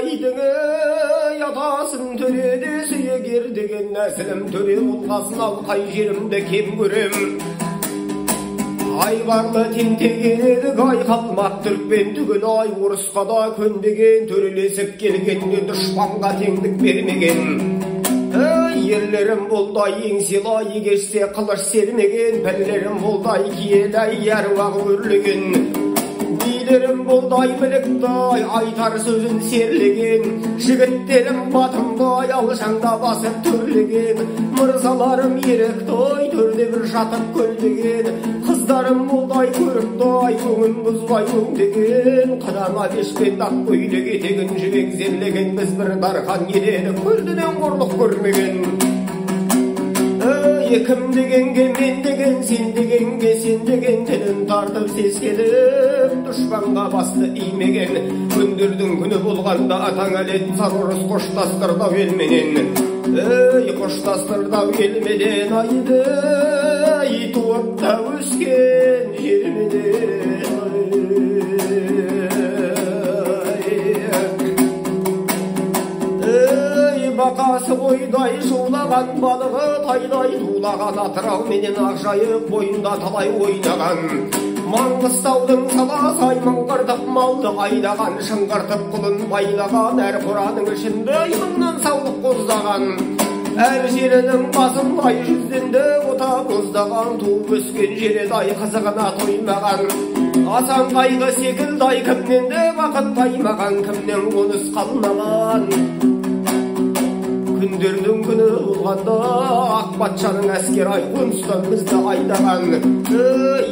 байдыңы ятасын төреді сүйегер деген нәсілім төре болғасын ал қай жерімді кем көрем. Айбарлы тентеген едік ай қалмақ түрікпен түгіл ай орысқа да көндеген төрелесіп келгенде дұшпанға теңдік бермеген. Ерлерім болдай еңселай егешсе қылыш сермеген, пәллерім болдай киелай әруағы өрлеген. Билерім болдай біліктай айтар сөзін серлеген, жігіттерім батымдай алшаңда басып төрлеген. Мырзаларым еректай төрде бір жатып көлдеген, қыздарым болдай көріктай көңін бұзбай өңдеген. Қадама бешпен ақ көйлек етегін жібек зерлеген, біз бір дархан едік көлденен қорлық көрмеген. Кім дегенге мен деген, сен дегенге сен деген, тілін тартып сескеліп дұшпанға басты имеген. Күндердің күні болғанда атаң әлет сарорыс қоштастырдау елменен. Қоштастырдау елменен айды туып та өскен жерменен. Бақасы бойдай жолаған балығы тайдай тулаған, атырау менен ақжайық бойында талай ойнаған. Маңғыстаудың саласы аймаңғыртып малды айдаған, шыңғыртып құлын байлаған, әр қораның ішінде мыңнан саулық қоздаған. Әр жерінің басындай жүзденді ота боздаған, туып өскен жередай қызығына тоймаған. Асан қайғы секілдай кімнен де бақыт таймаған, кімнен қоныс қалмаған. Күндердің күні болғанда ақ патшаның әскер ай қоныстан бізді айдаған.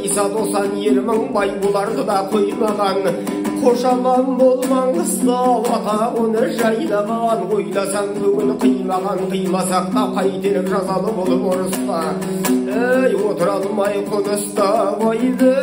Иса досан 20 мың бай оларды да қоймаған. Қошаман бол Маңғыстау ата оны жайлаған. Ойласаң көңіл қимаған, қимасақ та қайтеріп жазалы болып орыста. Отыра алмай қоныста байды